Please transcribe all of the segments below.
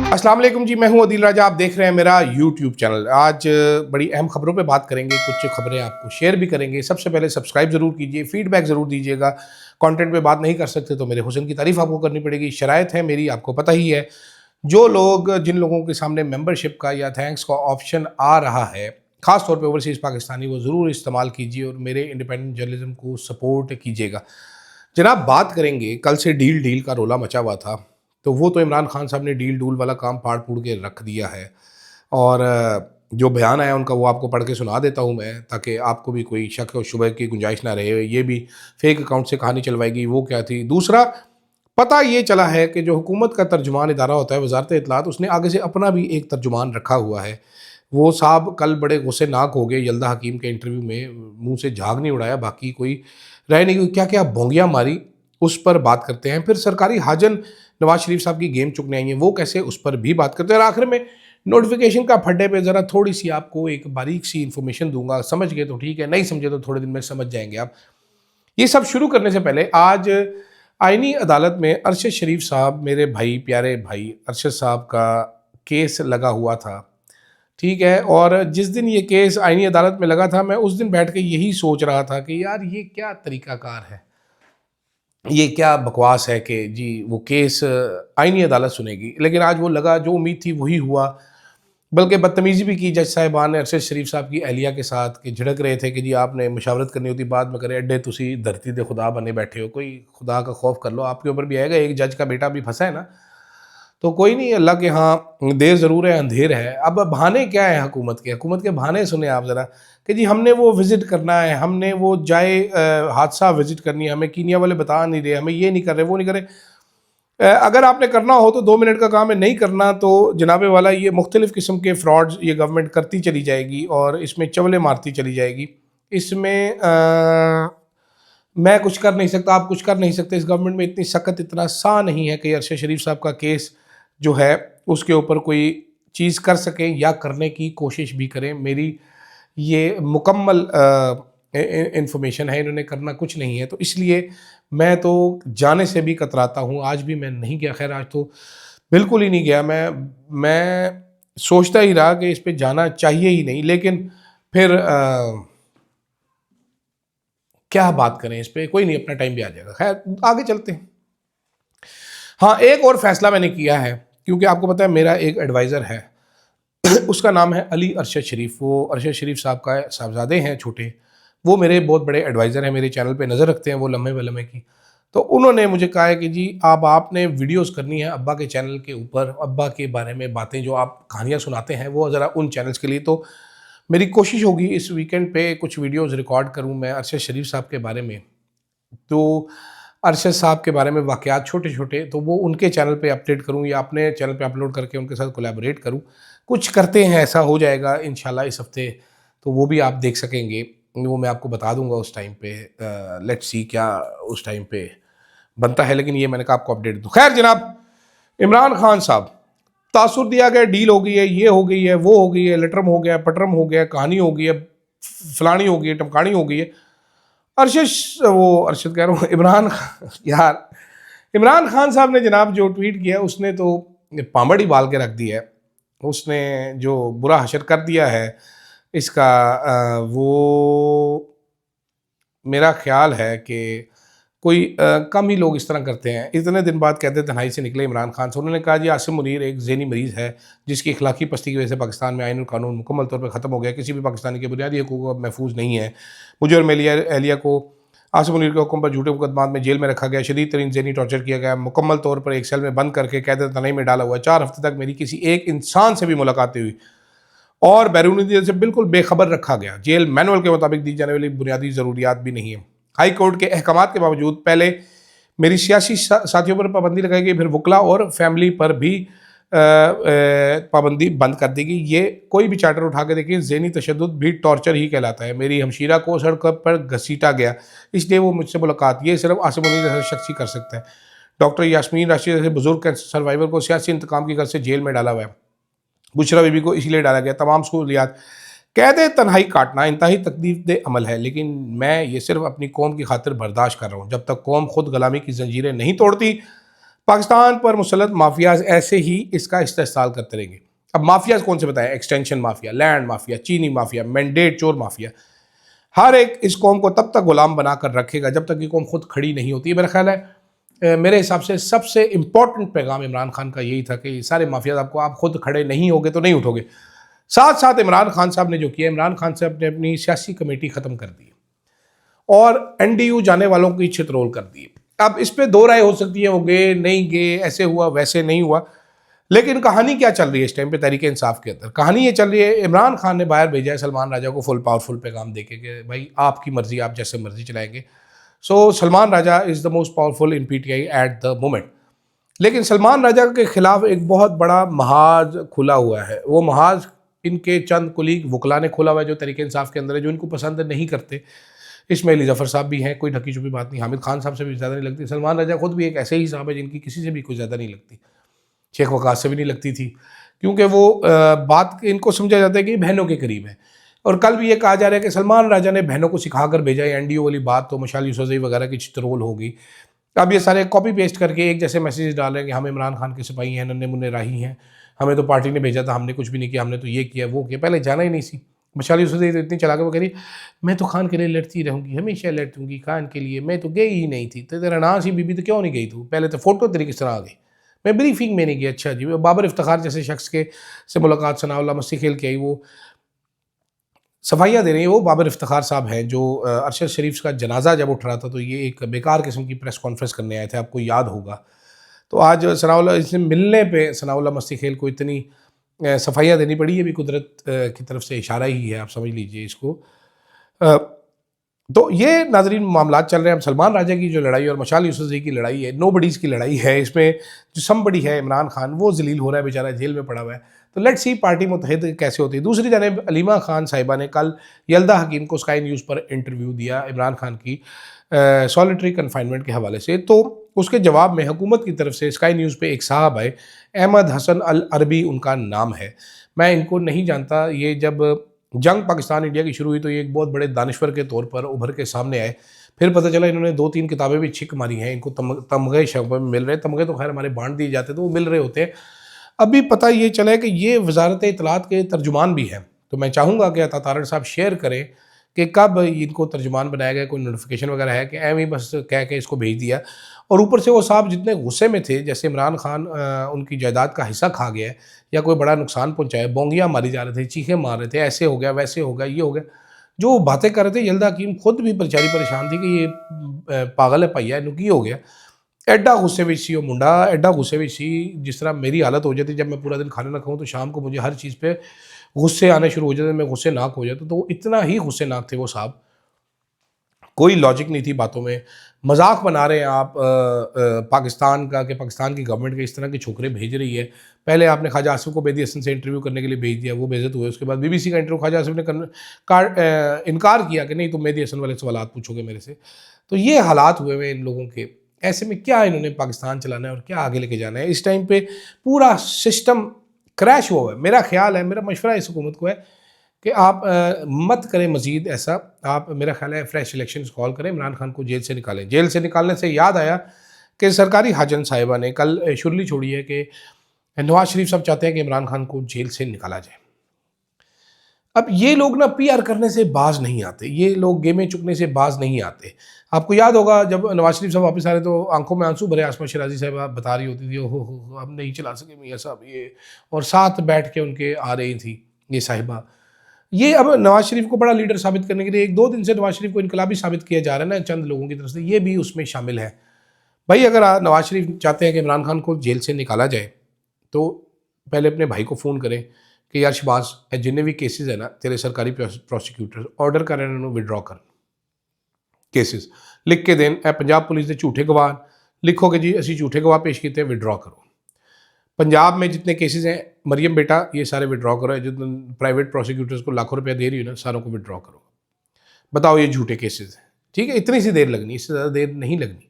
अस्सलाम वालेकुम जी, मैं हूं अदील राजा। आप देख रहे हैं मेरा यूट्यूब चैनल। आज बड़ी अहम खबरों पे बात करेंगे, कुछ खबरें आपको शेयर भी करेंगे। सबसे पहले सब्सक्राइब ज़रूर कीजिए, फीडबैक ज़रूर दीजिएगा। कंटेंट पे बात नहीं कर सकते तो मेरे हुस्न की तारीफ़ आपको करनी पड़ेगी, शराइत है मेरी, आपको पता ही है। जिन लोगों के सामने मेंबरशिप का या थैंक्स का ऑप्शन आ रहा है, ख़ास तौर पे ओवरसीज़ पाकिस्तानी, वो ज़रूर इस्तेमाल कीजिए और मेरे इंडिपेंडेंट जर्नलिज्म को सपोर्ट कीजिएगा। जनाब, बात करेंगे, कल से डील डील का रोला मचा हुआ था, तो वो तो इमरान खान साहब ने डील डूल वाला काम फाड़ फूड़ के रख दिया है। और जो बयान आया उनका वो आपको पढ़ के सुना देता हूँ मैं, ताकि आपको भी कोई शक और शुबह की गुंजाइश ना रहे। ये भी फेक अकाउंट से कहानी चलवाएगी, वो क्या थी। दूसरा, पता ये चला है कि जो हुकूमत का तर्जुमान इदारा होता है वजारत इत्तलात, उसने आगे से अपना भी एक तर्जुमान रखा हुआ है। वो साहब कल बड़े गुस्सेनाक हो गए यल्दा हकीम के इंटरव्यू में, मुंह से झाग नहीं उड़ाया, बाकी कोई रह नहीं गई, क्या क्या बोंगियाँ मारी, उस पर बात करते हैं। फिर सरकारी हाजन नवाज शरीफ साहब की गेम चुकने आई है, वो कैसे, उस पर भी बात करते हैं। और आखिर में नोटिफिकेशन का फड्डे पे ज़रा थोड़ी सी आपको एक बारीक सी इन्फॉर्मेशन दूंगा। समझ गए तो ठीक है, नहीं समझे तो थोड़े दिन में समझ जाएंगे आप। ये सब शुरू करने से पहले आज आईनी अदालत में अरशद शरीफ साहब, मेरे भाई, प्यारे भाई अरशद साहब का केस लगा हुआ था, ठीक है। और जिस दिन ये केस आईनी अदालत में लगा था, मैं उस दिन बैठ के यही सोच रहा था कि यार ये क्या तरीकाकार है, ये क्या बकवास है कि जी वो केस आईनी अदालत सुनेगी। लेकिन आज वो लगा, जो उम्मीद थी वही हुआ। बल्कि बदतमीज़ी भी की जज साहिबान ने अरशद शरीफ साहब की अहलिया के साथ, कि झिड़क रहे थे कि जी आपने मशावरत करनी होती बाद में करें, अड्डे तुसी धरती दे खुदा बने बैठे हो, कोई खुदा का खौफ कर लो, आपके ऊपर भी आएगा। एक जज का बेटा भी फंसा है ना, तो कोई नहीं, अल्लाह के यहाँ देर ज़रूर है, अंधेर है। अब बहाने क्या है हुकूमत के बहाने सुने आप ज़रा, कि जी हमने वो विज़िट करना है, हमने वो जाए हादसा विज़िट करनी है, हमें कीनिया वाले बता नहीं रहे, हमें ये नहीं कर रहे, वो नहीं कर रहे। अगर आपने करना हो तो 2 मिनट का काम है, नहीं करना तो जनाबे वाला ये मुख्तलिफ़ किस्म के फ्रॉड्स ये गवर्नमेंट करती चली जाएगी और इसमें चवले मारती चली जाएगी। इसमें मैं कुछ कर नहीं सकता, आप कुछ कर नहीं सकते। इस गवर्नमेंट में इतनी सख्त, इतना सा नहीं है कि अरशद शरीफ साहब का केस जो है उसके ऊपर कोई चीज़ कर सकें या करने की कोशिश भी करें। मेरी ये मुकम्मल इंफॉर्मेशन है, इन्होंने करना कुछ नहीं है, तो इसलिए मैं तो जाने से भी कतराता हूँ। आज भी मैं नहीं गया, खैर आज तो बिल्कुल ही नहीं गया। मैं सोचता ही रहा कि इस पे जाना चाहिए ही नहीं, लेकिन फिर क्या बात करें इस पे, कोई नहीं, अपना टाइम भी आ जाएगा। खैर आगे चलते हैं। हाँ, एक और फैसला मैंने किया है, क्योंकि आपको पता है मेरा एक एडवाइज़र है उसका नाम है अली अरशद शरीफ। वो अरशद शरीफ साहब का साहबजादे हैं छोटे, वो मेरे बहुत बड़े एडवाइज़र हैं, मेरे चैनल पे नज़र रखते हैं वो लम्हे व लम्हे की। तो उन्होंने मुझे कहा है कि जी अब आपने वीडियोस करनी है अब्बा के चैनल के ऊपर, अब्बा के बारे में बातें जो आप कहानियाँ सुनाते हैं वो ज़रा उन चैनल्स के लिए। तो मेरी कोशिश होगी इस वीकेंड पे कुछ वीडियोज़ रिकॉर्ड करूँ मैं अरशद शरीफ साहब के बारे में। तो अरशद साहब के बारे में वाक़यात छोटे छोटे, तो वो उनके चैनल पे अपडेट करूँ या अपने चैनल पे अपलोड करके उनके साथ कोलैबोरेट करूँ। कुछ करते हैं, ऐसा हो जाएगा इंशाल्लाह इस हफ़्ते, तो वो भी आप देख सकेंगे। वो मैं आपको बता दूंगा उस टाइम पे। लेट्स सी क्या उस टाइम पे बनता है, लेकिन ये मैंने कहा आपको अपडेट दूँ। खैर जनाब, इमरान खान साहब, तासुर दिया गया, डील हो गई है, ये हो गई है, वो हो गई है, लेटरम हो गया, पटरम हो गया, कहानी हो गई है, फलानी हो गई है, टमकानी हो गई है। अरशद कह रहा हूँ, इमरान खान यार, इमरान खान साहब ने जनाब जो ट्वीट किया उसने तो पामड़ ही बाल के रख दी है। उसने जो बुरा हशर कर दिया है इसका, वो मेरा ख्याल है कि कोई कम ही लोग इस तरह करते हैं। इतने दिन बाद कहते तन्हाई से निकले इमरान खान से, उन्होंने कहा जी आसिम मुनीर एक ज़हनी मरीज़ है जिसकी इखलाकी पस्ती की वजह से पाकिस्तान में आईन और कानून मुकम्मल तौर पर ख़त्म हो गया, किसी भी पाकिस्तानी के बुनियादी हकूक़ अब महफूज नहीं है। मुझे और मेरी अहलिया को आसिम मुनीर के हुक्म पर झूठे मुकदमात में जेल में रखा गया, शदीद तरीन ज़हनी टॉर्चर किया गया, मुकम्मल तौर पर एक सेल में बंद करके कैद तन्हाई में डाला हुआ। 4 हफ्ते तक मेरी किसी एक इंसान से भी मुलाकातें हुई और बैरूनी जेल से बिल्कुल बेखबर रखा गया। जेल मैनुअल के मुताबिक दी जाने वाली बुनियादी ज़रूरियात भी नहीं है। हाई कोर्ट के अहकामात के बावजूद पहले मेरी सियासी साथियों पर पाबंदी लगाई गई, फिर वकला और फैमिली पर भी पाबंदी बंद कर दी गई। ये कोई भी चार्टर उठा के देखिए, ज़हनी तशद्दुद भी टॉर्चर ही कहलाता है। मेरी हमशीरा को सड़क पर घसीटा गया, इसलिए वो मुझसे मुलाकात ये सिर्फ आसिम मुनीर जैसा शख्स ही कर सकता है। डॉक्टर यास्मीन राशिद जैसे बुजुर्ग कैंसर सर्वाइवर को सियासी इंतकाम की गर्ज से जेल में डाला हुआ है। बुशरा बीबी को इसीलिए डाला गया। तमाम स्कूलियात कैद तन्हाई काटना इंतहाई तकलीफदेह अमल है, लेकिन मैं ये सिर्फ अपनी कौम की खातिर बर्दाश्त कर रहा हूँ। जब तक कौम खुद गुलामी की जंजीरें नहीं तोड़ती, पाकिस्तान पर मुसल्लत माफियाज ऐसे ही इसका इस्तेमाल करते रहेंगे। अब माफियाज कौन से बताएं? एक्सटेंशन माफिया, लैंड माफिया, चीनी माफिया, मैंडेट चोर माफिया। हर एक इस कौम को तब तक गुलाम बनाकर रखेगा जब तक ये कौम खुद खड़ी नहीं होती। मेरा ख्याल है मेरे हिसाब से सबसे इंपॉर्टेंट पैगाम इमरान खान का यही था कि सारे माफियाज आपको, आप खुद खड़े नहीं होगे तो नहीं उठोगे। साथ साथ इमरान खान साहब ने जो किया, इमरान खान साहब ने अपनी सियासी कमेटी ख़त्म कर दी और एनडीयू जाने वालों की छितरोल कर दी। अब इस पे दो राय हो सकती है, वो गए नहीं गए, ऐसे हुआ वैसे नहीं हुआ, लेकिन कहानी क्या चल रही है इस टाइम पे तहरीक इंसाफ के अंदर? कहानी ये चल रही है, इमरान खान ने बाहर भेजा है सलमान राजा को फुल पावरफुल पैगाम देके कि भाई आपकी मर्जी, आप जैसे मर्जी चलाएंगे। So Salman Raja is the most powerful in PTI at the moment. लेकिन सलमान राजा के खिलाफ एक बहुत बड़ा महाज खुला हुआ है। वो महाज इनके चंद कुलीग वकला ने खोला हुआ है जो तहरीक इंसाफ के अंदर है, जो इनको पसंद नहीं करते। इसमें अली जफ़र साहब भी हैं, कोई ढकी छुपी बात नहीं। हामिद खान साहब से भी ज़्यादा नहीं लगती। सलमान राजा खुद भी एक ऐसे ही साहब है जिनकी किसी से भी कोई ज़्यादा नहीं लगती। शेख वकास से भी नहीं लगती थी, क्योंकि वो बात इनको समझा जाता है कि बहनों के करीब है। और कल भी ये कहा जा रहा है कि सलमान राजा ने बहनों को सिखा कर भेजा है। एनडीओ वाली बात तो मशाल यूसुफजई वगैरह की चित्रोल होगी। अब ये सारे कॉपी पेस्ट करके एक जैसे मैसेज डाल रहे हैं कि हम इमरान खान के सिपाही हैं, नन्हे मुन्ने राही हैं, हमें तो पार्टी ने भेजा था, हमने कुछ भी नहीं किया, हमने तो ये किया वो किया। पहले जाना ही नहीं सी। मशाल यूसुफजई तो इतनी चला के वो कह रही मैं तो खान के लिए लड़ती रहूँगी, हमेशा लड़ूंगी खान के लिए, मैं तो गई ही नहीं थी। तो तेरा नाम सी बीबी तो क्यों नहीं गई तू? पहले तो फोटो तेरी किस तरह आ गई? मैं ब्रीफिंग में नहीं गई। अच्छा जी, बाबर इफ्तिखार जैसे शख्स के से मुलाकात सनाउल्लाह मस्ती खेल के आई, वो सफाइयाँ दे रही हैं। वो बाबर इफ्तिखार साहब हैं जो अरशद शरीफ का जनाजा जब उठ रहा था तो ये एक बेकार किस्म की प्रेस कॉन्फ्रेंस करने आए थे, आपको याद होगा। तो आज सनाउल्लाह इससे मिलने पे सनाउल्लाह मस्ती खेल को इतनी सफाइयाँ देनी पड़ी, ये भी कुदरत की तरफ से इशारा ही है, आप समझ लीजिए इसको। तो ये नाजरीन मामला चल रहे हैं। अब सलमान राजा की जो लड़ाई और मशाल यूसुफजई की लड़ाई है, नो बडीज़ की लड़ाई है। इसमें जो समबड़ी है इमरान खान, वो जलील हो रहा है बेचारा, जेल में पड़ा हुआ है। तो लेट्स सी पार्टी मुतहद कैसे होती है। दूसरी जानब अलीमा खान साहिबा ने कल यल्दा हकीम को स्काई न्यूज़ पर इंटरव्यू दिया इमरान खान की सॉलिटरी कन्फाइनमेंट के हवाले से। तो उसके जवाब में हुकूमत की तरफ से स्काई न्यूज़ पे एक साहब आए, अहमद हसन अल अरबी उनका नाम है। मैं इनको नहीं जानता। ये जब जंग पाकिस्तान इंडिया की शुरू हुई तो ये एक बहुत बड़े दानश्वर के तौर पर उभर के सामने आए। फिर पता चला इन्होंने 2-3 किताबें भी छिक मारी हैं, इनको तमगे शगमे में मिल रहे हैं। तमगे तो खैर हमारे बांट दिए जाते तो वो मिल रहे होते हैं। अभी पता ये चला है कि ये वजारत इत्तलात के तर्जुमान भी हैं। तो मैं चाहूँगा कि अता तारड़ साहब शेयर करें कि कब इनको तर्जुमान बनाया गया, कोई नोटिफिकेशन वगैरह है कि एम ही बस कह के इसको भेज दिया। और ऊपर से वो साहब जितने गुस्से में थे, जैसे इमरान खान उनकी जायदाद का हिस्सा खा गया है या कोई बड़ा नुकसान पहुंचाया, बोंगियाँ मारी जा रहे थे, चीखें मार रहे थे, ऐसे हो गया वैसे हो गया ये हो गया, जो बातें कर रहे थे। यल्दा हकीम खुद भी बेचारी परेशान थी कि ये पागल है भैया, इनू की हो गया। एड्डा गुस्से में सी वो मुंडा, एड्डा गुस्से में सी, जिस तरह मेरी हालत हो जाती जब मैं पूरा दिन खाना ना खाऊँ तो शाम को मुझे हर चीज़ पे गुस्से आने शुरू हो जाते, मैं गुस्से नाक हो जाता। तो इतना ही गुस्से नाक थे वो साहब, कोई लॉजिक नहीं थी बातों में। मजाक बना रहे हैं आप पाकिस्तान का कि पाकिस्तान की गवर्नमेंट के इस तरह के छोकरे भेज रही है। पहले आपने ख्वाजा आसिफ को मेहदी हसन से इंटरव्यू करने के लिए भेज दिया, वो बेइज्जत हुए। उसके बाद बीबीसी का इंटरव्यू ख्वाजा आसिफ ने इनकार किया कि नहीं तुम मेहदी हसन वाले सवाल पूछोगे मेरे से। तो ये हालात हुए हुए इन लोगों के। ऐसे में क्या इन्होंने पाकिस्तान चलाना है और क्या आगे लेके जाना है? इस टाइम पे पूरा सिस्टम क्रैश हुआ है। मेरा ख्याल है, मेरा मशवरा इस हुकूमत को है कि आप मत करें मज़ीद ऐसा। आप, मेरा ख्याल है, फ्रेश इलेक्शन कॉल करें, इमरान खान को जेल से निकालें। जेल से निकालने से याद आया कि सरकारी हाजन साहिबा ने कल शुरली छोड़ी है कि नवाज शरीफ साहब चाहते हैं कि इमरान खान को जेल से निकाला जाए। अब ये लोग ना पीआर करने से बाज नहीं आते, ये लोग गेमें चुकने से बाज नहीं आते। आपको याद होगा जब नवाज शरीफ साहब वापस आ रहे तो आंखों में आंसू भरे आसमा शिराजी साहब बता रही होती थी, ओहो हम नहीं चला सके मियाँ साहब ये, और साथ बैठ के उनके आ रही थी ये साहिबा। ये अब नवाज शरीफ को बड़ा लीडर साबित करने के लिए 1-2 दिन से नवाज शरीफ को इनकलाबी साबित किया जा रहा है ना चंद लोगों की तरफ से, ये भी उसमें शामिल है। भाई अगर नवाज शरीफ चाहते हैं कि इमरान खान को जेल से निकाला जाए तो पहले अपने भाई को फ़ोन करें कि यार शहबाज जिन्हें भी केसेस है ना तेरे सरकारी प्रोसिक्यूटर ऑर्डर कर रहे हैं विड्रॉ कर केसेस लिख के दें। पंजाब पुलिस के झूठे गवाह लिखो कि जी असी झूठे गवाह पेश किए, विड्रॉ करो। पंजाब में जितने केसेस हैं मरियम बेटा ये सारे विड्रॉ करो, जो प्राइवेट प्रोसिक्यूटर्स को लाखों रुपया दे रही हो ना सारों को विड्रॉ करो। बताओ ये झूठे केसेस हैं, ठीक है? इतनी सी देर लगनी, इससे ज़्यादा देर नहीं लगनी,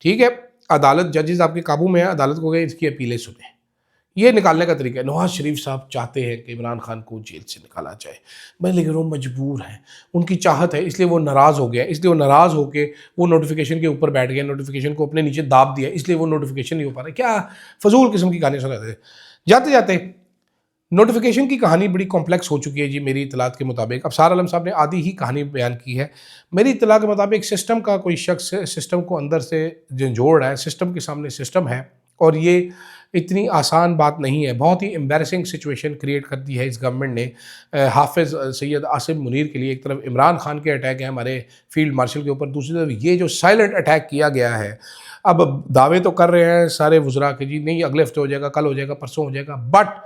ठीक है? अदालत जजेस आपके काबू में है, अदालत को गए इसकी अपीलें सुने। ये निकालने का तरीका है। नवाज शरीफ साहब चाहते हैं कि इमरान खान को जेल से निकाला जाए, मैं लेकिन वो मजबूर हैं, उनकी चाहत है, इसलिए वो नाराज़ हो गया, इसलिए वो नाराज़ होकर वो नोटिफिकेशन के ऊपर बैठ गया, नोटिफिकेशन को अपने नीचे दाब दिया, इसलिए वो नोटिफिकेशन नहीं हो पा रहा। क्या फजूल किस्म की कहानी सुनाते थे। जाते जाते नोटिफिकेशन की कहानी बड़ी कॉम्प्लेक्स हो चुकी है जी मेरी इतलात के मुताबिक। अफसार आलम साहब ने आधी ही कहानी बयान की है। मेरी इतला के मुताबिक सिस्टम का कोई शख्स सिस्टम को अंदर से झंझोड़ रहा है, सिस्टम के सामने सिस्टम है, और ये इतनी आसान बात नहीं है। बहुत ही एम्बैरसिंग सिचुएशन क्रिएट कर दी है इस गवर्नमेंट ने हाफिज़ सैयद आसिम मुनीर के लिए। एक तरफ इमरान खान के अटैक है हमारे फील्ड मार्शल के ऊपर, दूसरी तरफ ये जो साइलेंट अटैक किया गया है। अब दावे तो कर रहे हैं सारे वज़रा के जी नहीं अगले हफ्ते हो जाएगा, कल हो जाएगा, परसों हो जाएगा, बट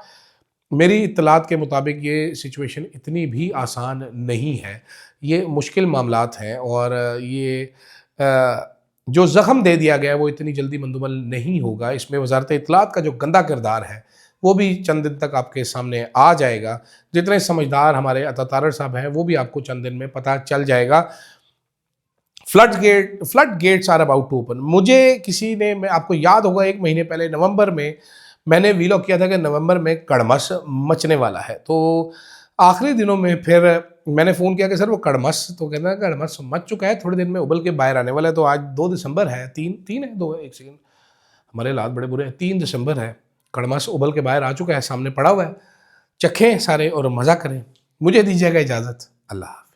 मेरी इत्तलात के मुताबिक ये सिचुएशन इतनी भी आसान नहीं है। ये मुश्किल मामलात हैं, और ये जो ज़ख़म दे दिया गया है वो इतनी जल्दी मंदुमल नहीं होगा। इसमें वज़ारत इत्तलात का जो गंदा किरदार है वो भी चंद दिन तक आपके सामने आ जाएगा। जितने समझदार हमारे अता तारड़ साहब हैं वो भी आपको चंद दिन में पता चल जाएगा। Flood gates are about to open. मुझे किसी ने, मैं आपको याद होगा 1 महीने पहले नवंबर में मैंने वीलॉग किया था कि नवंबर में कड़मस मचने वाला है। तो आखिरी दिनों में फिर मैंने फ़ोन किया कि सर वो कड़मस, तो कहता है कड़मस मच चुका है, थोड़े दिन में उबल के बाहर आने वाला है। तो आज 2 दिसंबर है, 3 है, 2 है, 1 सेकंड, हमारे हालात बड़े बुरे हैं, 3 दिसंबर है, कड़मस उबल के बाहर आ चुका है, सामने पड़ा हुआ है। चखें सारे और मज़ा करें। मुझे दीजिएगा इजाज़त। अल्लाह।